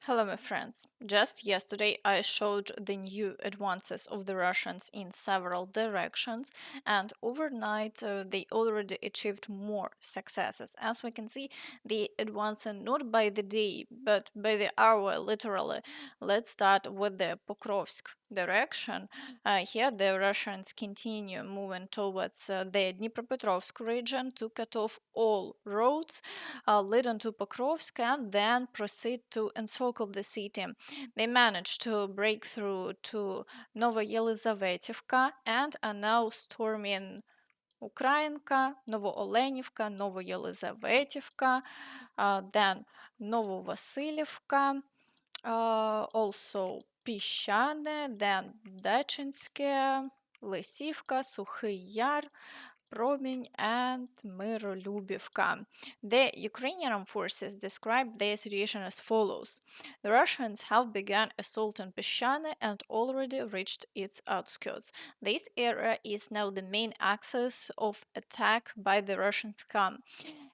Hello, my friends. Just yesterday, I showed the new advances of the Russians in several directions, and overnight they already achieved more successes. As we can see, they advance not by the day, but by the hour, literally. Let's start with the Pokrovsk direction. Here, the Russians continue moving towards the Dnipropetrovsk region to cut off all roads leading to Pokrovsk and then proceed to encircle the city. They managed to break through to Novoyelizavetivka and are now storming Ukrainka, Novoolenivka, Novoyelizavetivka, then Novovasilivka, also Піщане, then Дачинське, Лисівка, Сухий Яр, Промінь, and Миролюбівка. The Ukrainian forces described their situation as follows. The Russians have begun assaulting Peshane and already reached its outskirts. This area is now the main axis of attack by the Russian scum.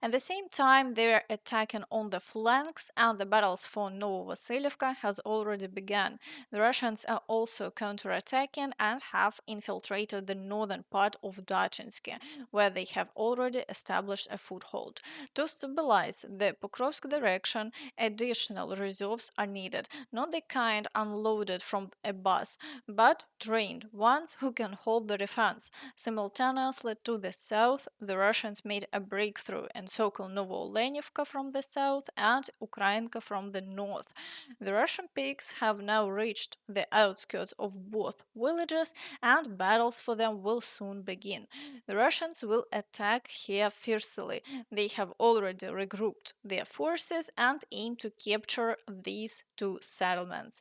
At the same time, they are attacking on the flanks, and the battles for Novovasilivka has already begun. The Russians are also counterattacking and have infiltrated the northern part of Dachinsky, where they have already established a foothold. To stabilize the Pokrovsk direction, additional reserves are needed, not the kind unloaded from a bus, but trained ones who can hold the defense. Simultaneously to the south, the Russians made a breakthrough and encircled Novoolenivka from the south and Ukrainka from the north. The Russian peaks have now reached the outskirts of both villages, and battles for them will soon begin. The Russians will attack here fiercely. They have already regrouped their forces and aim to capture these two settlements.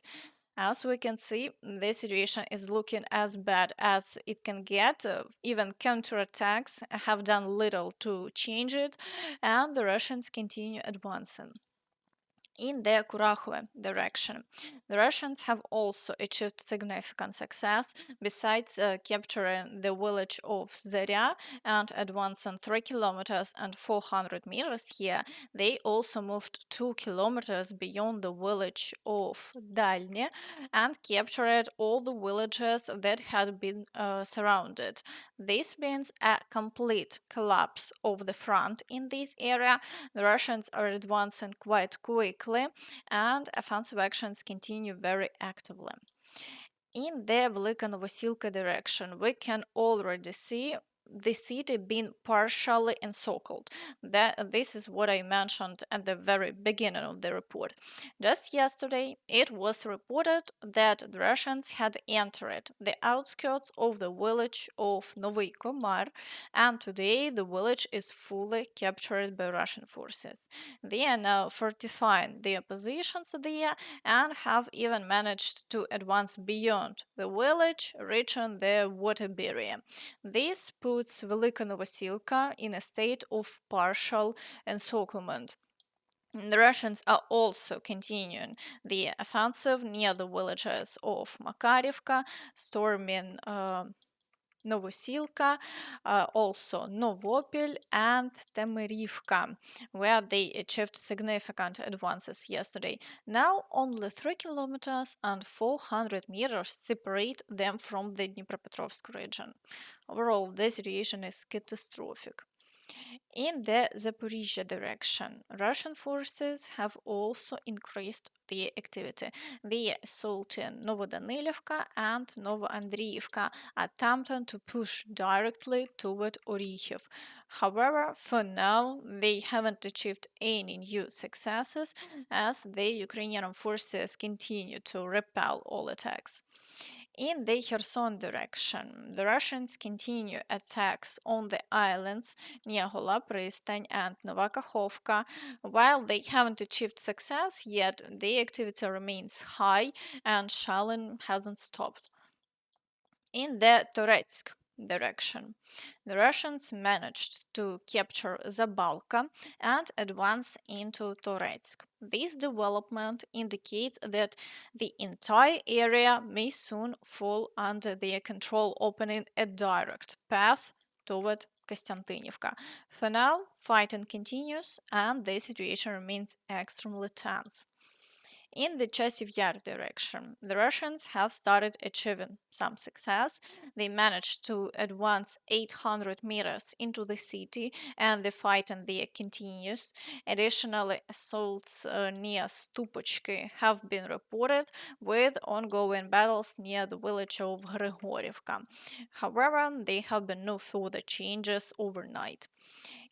As we can see, the situation is looking as bad as it can get. Even counterattacks have done little to change it, and the Russians continue advancing in the Kurakhove direction. The Russians have also achieved significant success. Besides capturing the village of Zarya and advancing 3 kilometers and 400 meters here, they also moved 2 kilometers beyond the village of Dalny and captured all the villages that had been surrounded. This means a complete collapse of the front in this area. The Russians are advancing quite quickly, and offensive actions continue very actively. In the Velyka Novosilka direction, we can already see the city being partially encircled. This is what I mentioned at the very beginning of the report. Just yesterday, it was reported that the Russians had entered the outskirts of the village of Novyi Komar, and today the village is fully captured by Russian forces. They are now fortifying their positions there and have even managed to advance beyond the village, reaching the water barrier. This puts Velyka Novosilka in a state of partial encirclement. The Russians are also continuing the offensive near the villages of Makarivka, storming Novosilka, also Novopil and Temerivka, where they achieved significant advances yesterday. Now only 3 kilometers and 400 meters separate them from the Dnipropetrovsk region. Overall, the situation is catastrophic. In the Zaporizhzhia direction, Russian forces have also increased their activity. They assault in Novodanilivka and Novoandriivka, attempting to push directly toward Orikhiv. However, for now, they haven't achieved any new successes as the Ukrainian forces continue to repel all attacks. In the Kherson direction, the Russians continue attacks on the islands near Hola Pristan and Nova Kakhovka. While they haven't achieved success yet, the activity remains high and shelling hasn't stopped. In the Toretsk direction, the Russians managed to capture Zabalka and advance into Toretsk. This development indicates that the entire area may soon fall under their control, opening a direct path toward Kostiantynivka. For now, fighting continues and the situation remains extremely tense. In the Chasiv Yar direction, the Russians have started achieving some success. They managed to advance 800 meters into the city, and the fighting there continues. Additionally, assaults near Stupochki have been reported, with ongoing battles near the village of Grigorivka. However, there have been no further changes overnight.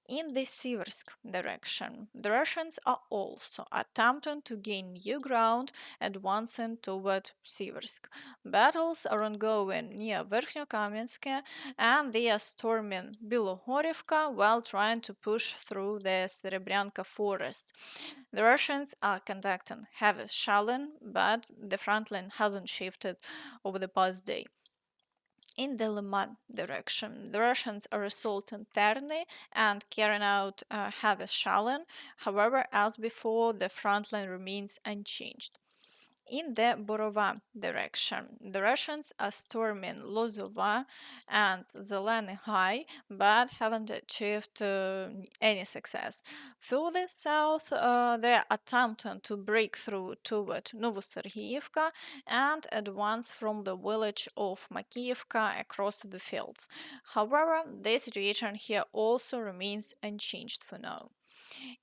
In the Siversk direction, the Russians are also attempting to gain new ground, advancing toward Siversk. Battles are ongoing near Verkhnyo-Kamensk, and they are storming Bilohorivka while trying to push through the Serebryanka forest. The Russians are conducting heavy shelling, but the front line hasn't shifted over the past day. In the Lyman direction, the Russians are assaulting Terny and carrying out heavy shelling. However, as before, the front line remains unchanged. In the Borova direction, the Russians are storming Lozova and Zeleny High, but haven't achieved any success. Further south, they are attempting to break through toward Novosilka and advance from the village of Makiyevka across the fields. However, the situation here also remains unchanged for now.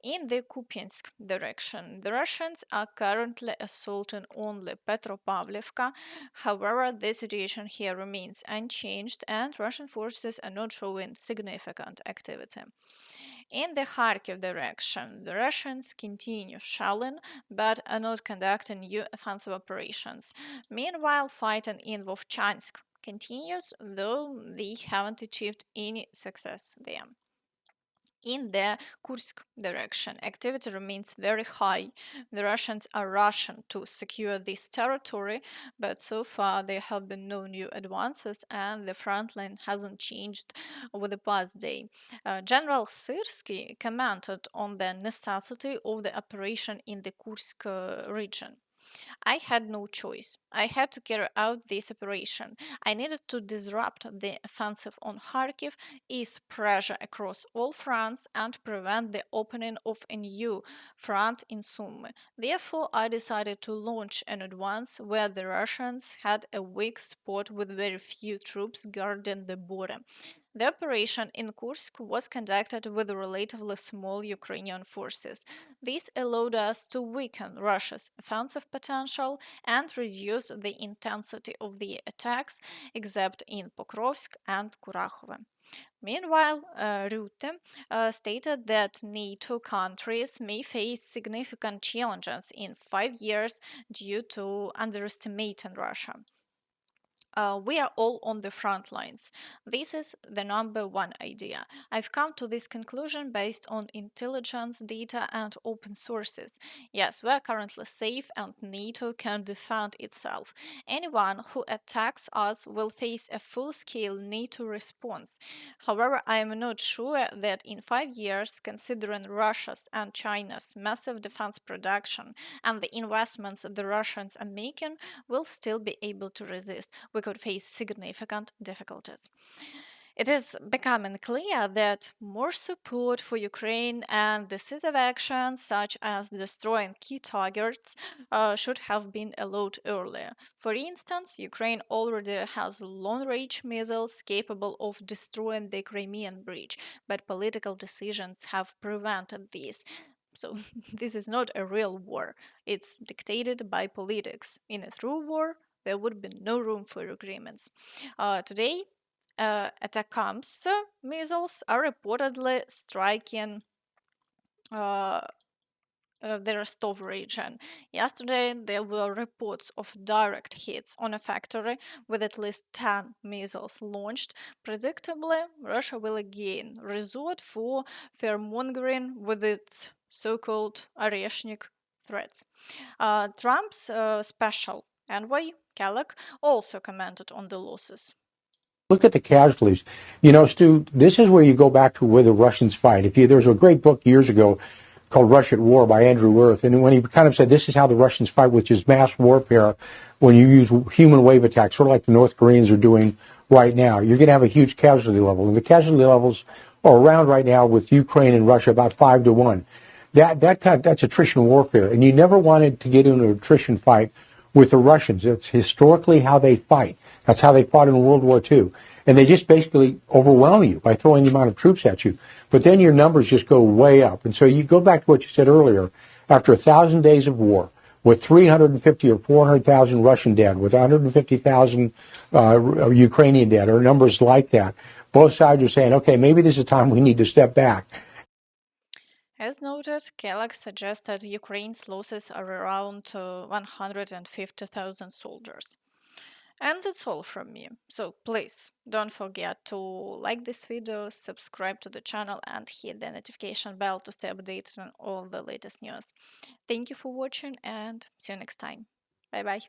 In the Kupiansk direction, the Russians are currently assaulting only Petropavlivka. However, the situation here remains unchanged and Russian forces are not showing significant activity. In the Kharkiv direction, the Russians continue shelling but are not conducting new offensive operations. Meanwhile, fighting in Vovchansk continues, though they haven't achieved any success there. In the Kursk direction, activity remains very high. The Russians are rushing to secure this territory, but so far there have been no new advances and the front line hasn't changed over the past day. General Syrskyi commented on the necessity of the operation in the Kursk region. I had no choice. I had to carry out this operation. I needed to disrupt the offensive on Kharkiv, ease pressure across all fronts, and prevent the opening of a new front in Sumy. Therefore, I decided to launch an advance where the Russians had a weak spot with very few troops guarding the border. The operation in Kursk was conducted with relatively small Ukrainian forces. This allowed us to weaken Russia's offensive potential and reduce the intensity of the attacks, except in Pokrovsk and Kurakhove. Meanwhile, Rutte stated that NATO countries may face significant challenges in 5 years due to underestimating Russia. We are all on the front lines. This is the number one idea. I've come to this conclusion based on intelligence data and open sources. Yes, we are currently safe and NATO can defend itself. Anyone who attacks us will face a full-scale NATO response. However, I am not sure that in 5 years, considering Russia's and China's massive defense production and the investments the Russians are making, we'll still be able to resist. We could face significant difficulties. It is becoming clear that more support for Ukraine and decisive actions, such as destroying key targets, should have been allowed earlier. For instance, Ukraine already has long-range missiles capable of destroying the Crimean Bridge, but political decisions have prevented this. So, this is not a real war. It's dictated by politics. In a true war, there would be no room for agreements. Today, ATACMS missiles are reportedly striking the Rostov region. Yesterday, there were reports of direct hits on a factory with at least 10 missiles launched. Predictably, Russia will again resort for fear-mongering with its so-called Oreshnik threats. Trump's special envoy, Kellogg, also commented on the losses. Look at the casualties. You know, Stu, this is where you go back to where the Russians fight. There was a great book years ago called Russia at War by Andrew Wirth, and when he kind of said this is how the Russians fight, which is mass warfare, when you use human wave attacks, sort of like the North Koreans are doing right now, you're going to have a huge casualty level. And the casualty levels are around right now with Ukraine and Russia about 5-1. That's attrition warfare, and you never wanted to get into an attrition fight with the Russians. It's historically how they fight. That's how they fought in World War II. And they just basically overwhelm you by throwing the amount of troops at you. But then your numbers just go way up. And so you go back to what you said earlier. After 1,000 days of war, with 350 or 400,000 Russian dead, with 150,000 Ukrainian dead, or numbers like that, both sides are saying, okay, maybe this is time we need to step back. As noted, Kellogg suggested Ukraine's losses are around 150,000 soldiers. And that's all from me. So please don't forget to like this video, subscribe to the channel, and hit the notification bell to stay updated on all the latest news. Thank you for watching and see you next time. Bye bye.